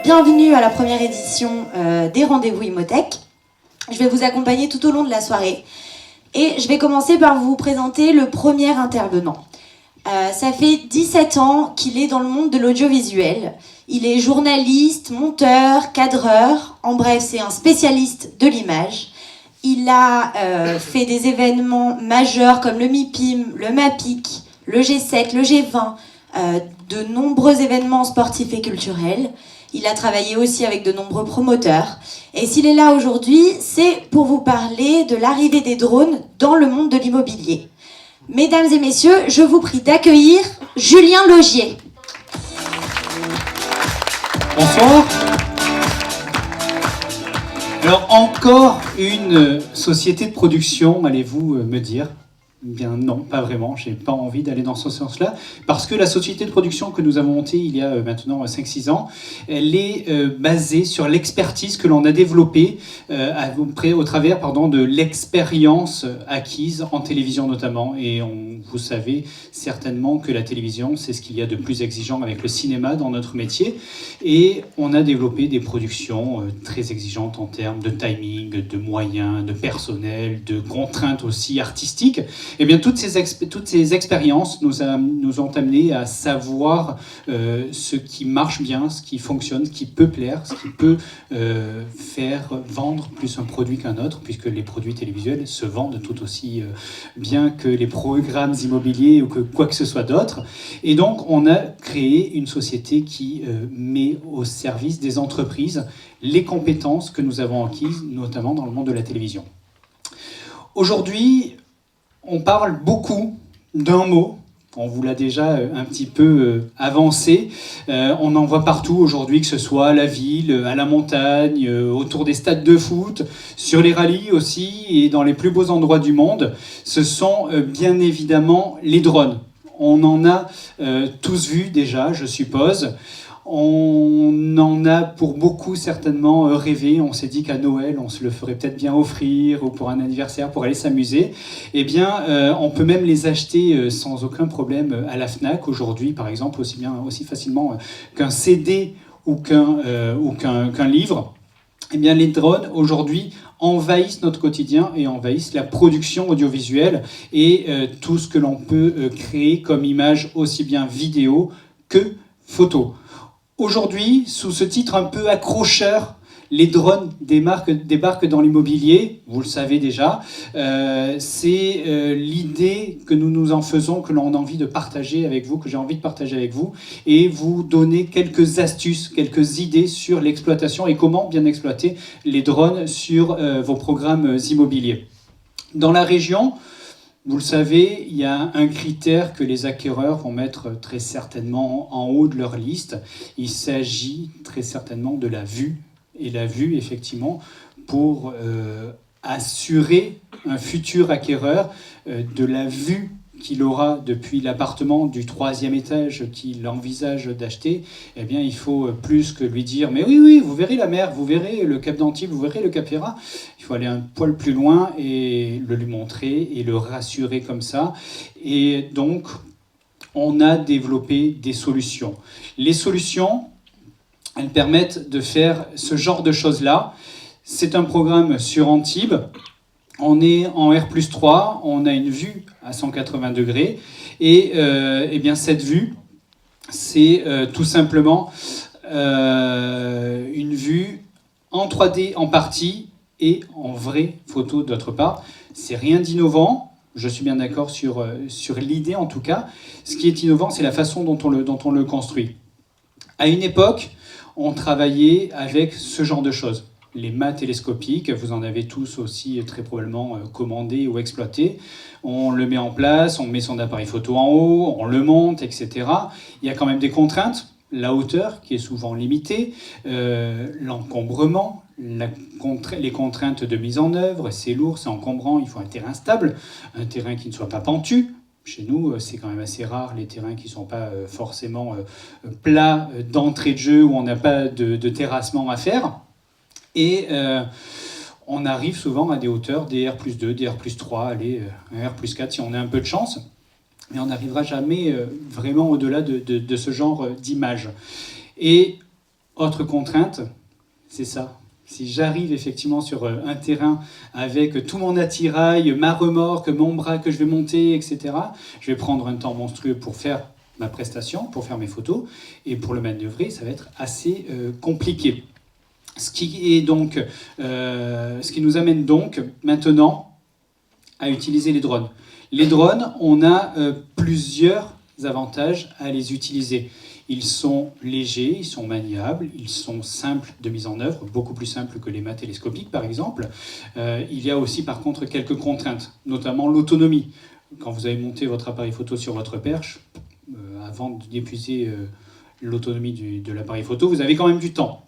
Bienvenue à la première édition des Rendez-vous Imotech. Je vais vous accompagner tout au long de la soirée. Et je vais commencer par vous présenter le premier intervenant. Ça fait 17 ans qu'il est dans le monde de l'audiovisuel. Il est journaliste, monteur, cadreur. En bref, c'est un spécialiste de l'image. Il a fait des événements majeurs comme le MIPIM, le MAPIC, le G7, le G20, de nombreux événements sportifs et culturels. Il a travaillé aussi avec de nombreux promoteurs. Et s'il est là aujourd'hui, c'est pour vous parler de l'arrivée des drones dans le monde de l'immobilier. Mesdames et messieurs, je vous prie d'accueillir Julien Logier. Bonsoir. Alors, encore une société de production, allez-vous me dire ? Eh bien non, pas vraiment, j'ai pas envie d'aller dans ce sens-là, parce que la société de production que nous avons montée il y a maintenant 5-6 ans, elle est basée sur l'expertise que l'on a développée au travers de l'expérience acquise en télévision notamment. Et vous savez certainement que la télévision, c'est ce qu'il y a de plus exigeant avec le cinéma dans notre métier. Et on a développé des productions très exigeantes en termes de timing, de moyens, de personnel, de contraintes aussi artistiques. Eh bien, toutes ces expériences nous ont amené à savoir ce qui marche bien, ce qui fonctionne, ce qui peut plaire, ce qui peut faire vendre plus un produit qu'un autre, puisque les produits télévisuels se vendent tout aussi bien que les programmes immobiliers ou que quoi que ce soit d'autre. Et donc, on a créé une société qui met au service des entreprises les compétences que nous avons acquises, notamment dans le monde de la télévision. Aujourd'hui, on parle beaucoup d'un mot, on vous l'a déjà un petit peu avancé, on en voit partout aujourd'hui, que ce soit à la ville, à la montagne, autour des stades de foot, sur les rallyes aussi, et dans les plus beaux endroits du monde, ce sont bien évidemment les drones. On en a tous vu déjà, je suppose. On en a pour beaucoup certainement rêvé. On s'est dit qu'à Noël, on se le ferait peut-être bien offrir, ou pour un anniversaire, pour aller s'amuser. Eh bien, on peut même les acheter sans aucun problème à la Fnac aujourd'hui, par exemple, aussi facilement qu'un CD ou qu'un livre. Eh bien, les drones aujourd'hui envahissent notre quotidien et envahissent la production audiovisuelle et tout ce que l'on peut créer comme image, aussi bien vidéo que photo. Aujourd'hui, sous ce titre un peu accrocheur, les drones débarquent dans l'immobilier, vous le savez déjà. C'est l'idée que nous nous en faisons, que l'on a envie de partager avec vous, que j'ai envie de partager avec vous, et vous donner quelques astuces, quelques idées sur l'exploitation et comment bien exploiter les drones sur vos programmes immobiliers. Dans la région, vous le savez, il y a un critère que les acquéreurs vont mettre très certainement en haut de leur liste. Il s'agit très certainement de la vue. Et la vue, effectivement, pour assurer un futur acquéreur de la vue qu'il aura depuis l'appartement du 3e étage qu'il envisage d'acheter, eh bien, il faut plus que lui dire « Mais oui, vous verrez la mer, vous verrez le Cap d'Antibes, vous verrez le Cap Ferrat ». Il faut aller un poil plus loin et le lui montrer et le rassurer comme ça. Et donc, on a développé des solutions. Les solutions, elles permettent de faire ce genre de choses-là. C'est un programme sur Antibes. On est en R+3, on a une vue à 180 degrés. Et eh bien, cette vue, c'est tout simplement une vue en 3D en partie et en vraie photo d'autre part. C'est rien d'innovant, je suis bien d'accord sur l'idée en tout cas. Ce qui est innovant, c'est la façon dont on le construit. À une époque, on travaillait avec ce genre de choses. Les mâts télescopiques, vous en avez tous aussi très probablement commandé ou exploité. On le met en place, on met son appareil photo en haut, on le monte, etc. Il y a quand même des contraintes. La hauteur qui est souvent limitée, l'encombrement, les contraintes de mise en œuvre, c'est lourd, c'est encombrant, il faut un terrain stable, un terrain qui ne soit pas pentu. Chez nous, c'est quand même assez rare les terrains qui ne sont pas forcément plats d'entrée de jeu où on n'a pas de terrassement à faire. Et on arrive souvent à des hauteurs des R+2, des R+3, allez, un R+4 si on a un peu de chance. mais on n'arrivera jamais vraiment au-delà de ce genre d'image. Et autre contrainte, c'est ça. Si j'arrive effectivement sur un terrain avec tout mon attirail, ma remorque, mon bras que je vais monter, etc., je vais prendre un temps monstrueux pour faire ma prestation, pour faire mes photos, et pour le manœuvrer, ça va être assez compliqué. Ce qui nous amène donc maintenant à utiliser les drones. Les drones, on a plusieurs avantages à les utiliser. Ils sont légers, ils sont maniables, ils sont simples de mise en œuvre, beaucoup plus simples que les mâts télescopiques par exemple. Il y a aussi par contre quelques contraintes, notamment l'autonomie. Quand vous avez monté votre appareil photo sur votre perche, avant d'épuiser l'autonomie de l'appareil photo, vous avez quand même du temps.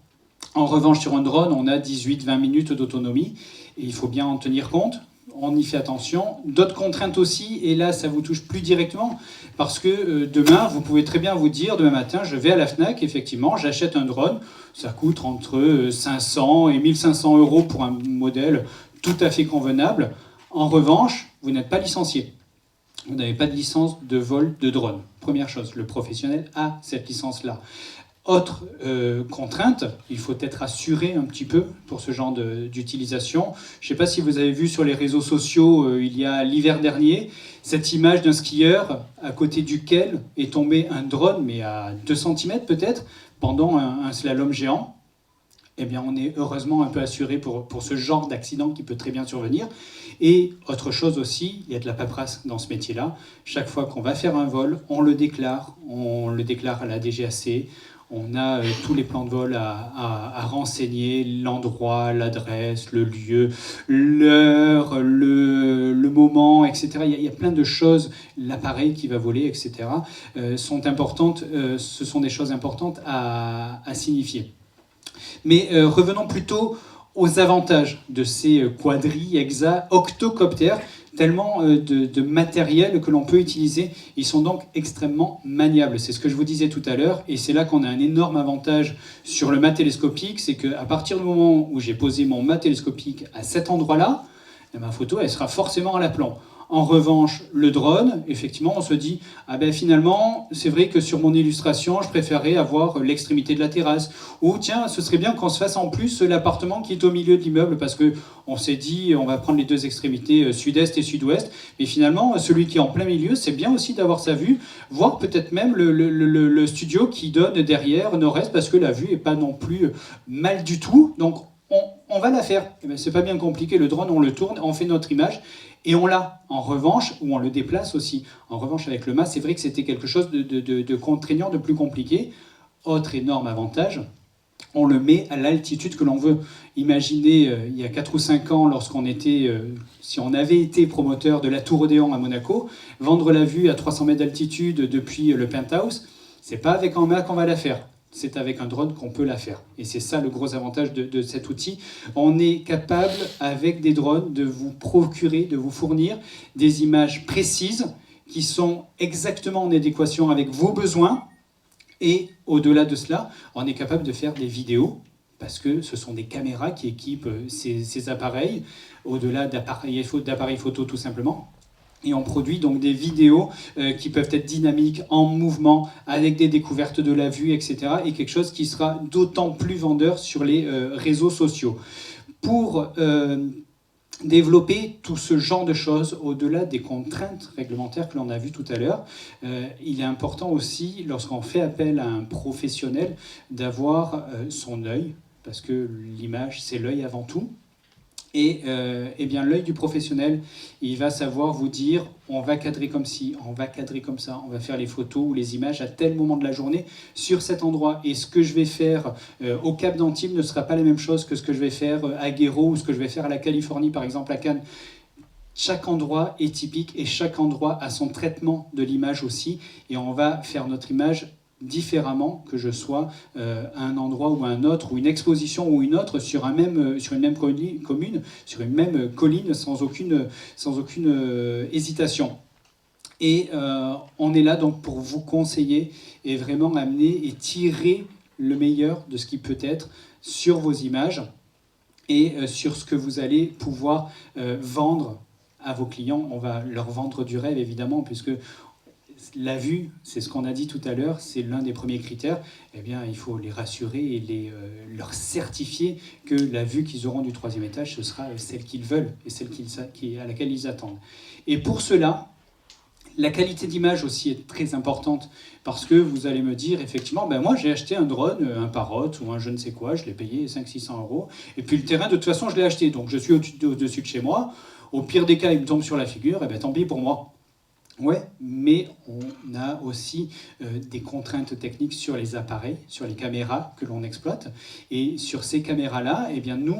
En revanche, sur un drone, on a 18-20 minutes d'autonomie et il faut bien en tenir compte. On y fait attention. D'autres contraintes aussi, et là ça vous touche plus directement, parce que demain, vous pouvez très bien vous dire, demain matin, je vais à la FNAC, effectivement, j'achète un drone, ça coûte entre 500 et 1500 euros pour un modèle tout à fait convenable. En revanche, vous n'êtes pas licencié. Vous n'avez pas de licence de vol de drone. Première chose, le professionnel a cette licence-là. Autre contrainte, il faut être assuré un petit peu pour ce genre d'utilisation. Je ne sais pas si vous avez vu sur les réseaux sociaux, il y a l'hiver dernier, cette image d'un skieur à côté duquel est tombé un drone, mais à 2 cm peut-être, pendant un slalom géant. Eh bien, on est heureusement un peu assuré pour ce genre d'accident qui peut très bien survenir. Et autre chose aussi, il y a de la paperasse dans ce métier-là. Chaque fois qu'on va faire un vol, on le déclare à la DGAC. On a tous les plans de vol à renseigner, l'endroit, l'adresse, le lieu, l'heure, le moment, etc. Il y a plein de choses, l'appareil qui va voler, etc. Sont importantes, ce sont des choses importantes à signifier. Mais revenons plutôt aux avantages de ces octocoptères, tellement de matériel que l'on peut utiliser. Ils sont donc extrêmement maniables. C'est ce que je vous disais tout à l'heure, et c'est là qu'on a un énorme avantage sur le mât télescopique, c'est qu'à partir du moment où j'ai posé mon mât télescopique à cet endroit-là, ma photo, elle sera forcément à l'aplomb. En revanche, le drone, effectivement, on se dit « Ah ben finalement, c'est vrai que sur mon illustration, je préférerais avoir l'extrémité de la terrasse. » Ou « Tiens, ce serait bien qu'on se fasse en plus l'appartement qui est au milieu de l'immeuble parce qu'on s'est dit on va prendre les deux extrémités sud-est et sud-ouest. » Mais finalement, celui qui est en plein milieu, c'est bien aussi d'avoir sa vue, voire peut-être même le studio qui donne derrière nord-est parce que la vue n'est pas non plus mal du tout. Donc, on va la faire. Eh ben, c'est pas bien compliqué, le drone, on le tourne, on fait notre image et on l'a. En revanche, ou on le déplace aussi. En revanche, avec le mât, c'est vrai que c'était quelque chose de contraignant, de plus compliqué. Autre énorme avantage, on le met à l'altitude que l'on veut. Imaginez, il y a 4 ou 5 ans, lorsqu'on était, si on avait été promoteur de la Tour Odéon à Monaco, vendre la vue à 300 mètres d'altitude depuis le penthouse, c'est pas avec un mât qu'on va la faire. C'est avec un drone qu'on peut la faire. Et c'est ça le gros avantage de cet outil. On est capable, avec des drones, de vous procurer, de vous fournir des images précises qui sont exactement en adéquation avec vos besoins. Et au-delà de cela, on est capable de faire des vidéos, parce que ce sont des caméras qui équipent ces appareils, au-delà d'appareils photo tout simplement. Et on produit donc des vidéos qui peuvent être dynamiques, en mouvement, avec des découvertes de la vue, etc. Et quelque chose qui sera d'autant plus vendeur sur les réseaux sociaux. Pour développer tout ce genre de choses, au-delà des contraintes réglementaires que l'on a vues tout à l'heure, il est important aussi, lorsqu'on fait appel à un professionnel, d'avoir son œil, parce que l'image, c'est l'œil avant tout. Et eh bien l'œil du professionnel, il va savoir vous dire on va cadrer comme ci, on va cadrer comme ça, on va faire les photos ou les images à tel moment de la journée sur cet endroit. Et ce que je vais faire au Cap d'Antibes ne sera pas la même chose que ce que je vais faire à Guéraud ou ce que je vais faire à la Californie, par exemple à Cannes. Chaque endroit est typique et chaque endroit a son traitement de l'image aussi. Et on va faire notre image différemment que je sois à un endroit ou à un autre, ou une exposition ou une autre, sur une même commune, sur une même colline, sans aucune hésitation. Et on est là donc pour vous conseiller et vraiment amener et tirer le meilleur de ce qui peut être sur vos images et sur ce que vous allez pouvoir vendre à vos clients. On va leur vendre du rêve, évidemment, puisque la vue, c'est ce qu'on a dit tout à l'heure, c'est l'un des premiers critères. Eh bien, il faut les rassurer et leur certifier que la vue qu'ils auront du 3e étage, ce sera celle qu'ils veulent et celle à laquelle ils attendent. Et pour cela, la qualité d'image aussi est très importante parce que vous allez me dire, effectivement, ben moi j'ai acheté un drone, un Parrot ou un je ne sais quoi, je l'ai payé 500-600 euros, et puis le terrain, de toute façon, je l'ai acheté, donc je suis au-dessus de chez moi. Au pire des cas, il me tombe sur la figure, et ben tant pis pour moi. Ouais, mais on a aussi des contraintes techniques sur les appareils, sur les caméras que l'on exploite. Et sur ces caméras-là, eh bien nous,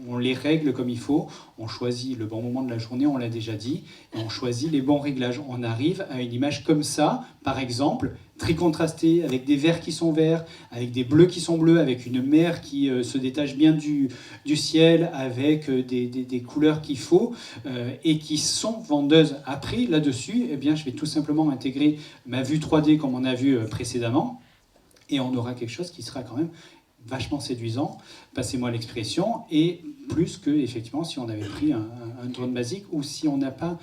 on les règle comme il faut. On choisit le bon moment de la journée, on l'a déjà dit, et on choisit les bons réglages. On arrive à une image comme ça, par exemple, très contrastée, avec des verts qui sont verts, avec des bleus qui sont bleus, avec une mer qui se détache bien du ciel, avec des couleurs qu'il faut, et qui sont vendeuses. Après, là-dessus, eh bien, je vais tout simplement intégrer ma vue 3D comme on a vu précédemment, et on aura quelque chose qui sera quand même vachement séduisant, passez-moi l'expression, et plus que, effectivement, si on avait pris un drone basique, ou si on n'a pas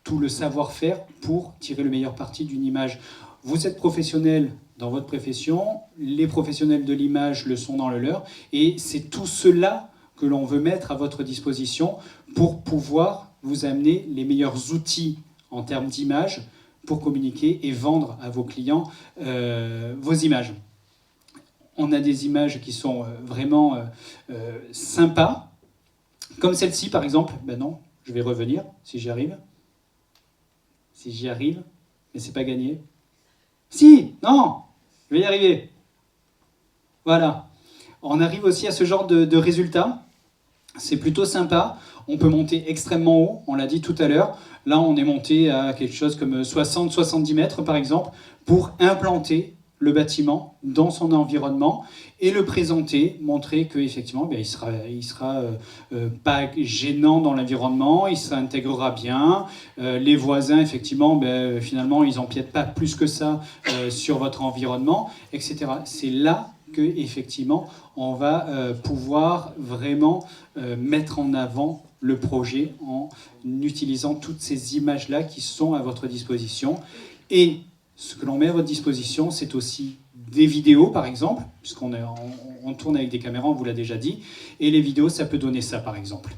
tout le savoir-faire pour tirer le meilleur parti d'une image. Vous êtes professionnel dans votre profession, les professionnels de l'image le sont dans le leur, et c'est tout cela que l'on veut mettre à votre disposition pour pouvoir vous amener les meilleurs outils en termes d'image pour communiquer et vendre à vos clients vos images. On a des images qui sont vraiment sympas, comme celle-ci par exemple. Ben non, je vais revenir si j'y arrive. Si j'y arrive, mais c'est pas gagné. Si, non, je vais y arriver. Voilà. On arrive aussi à ce genre de résultats. C'est plutôt sympa. On peut monter extrêmement haut, on l'a dit tout à l'heure. Là, on est monté à quelque chose comme 60-70 mètres, par exemple, pour implanter le bâtiment dans son environnement et le présenter, montrer qu'effectivement, il sera pas gênant dans l'environnement, il s'intégrera bien. Les voisins, effectivement, finalement, ils n'empiètent pas plus que ça sur votre environnement, etc. C'est là que effectivement on va pouvoir vraiment mettre en avant le projet en utilisant toutes ces images-là qui sont à votre disposition. Et ce que l'on met à votre disposition, c'est aussi des vidéos, par exemple, puisqu'on on tourne avec des caméras, on vous l'a déjà dit, et les vidéos, ça peut donner ça, par exemple.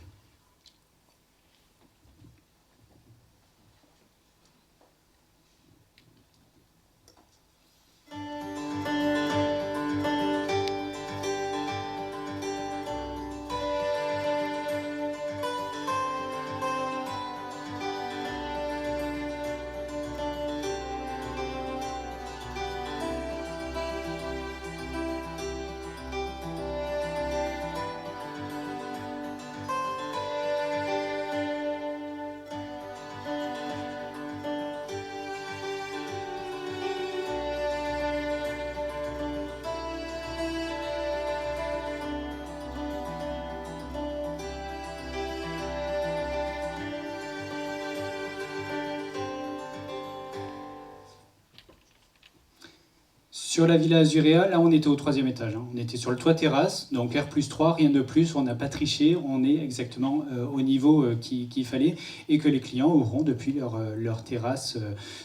Sur la Villa Azuréa, là on était au 3e étage, on était sur le toit terrasse, donc R+3, rien de plus, on n'a pas triché, on est exactement au niveau qu'il fallait et que les clients auront depuis leur terrasse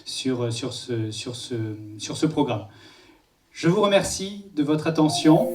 sur ce programme. Je vous remercie de votre attention.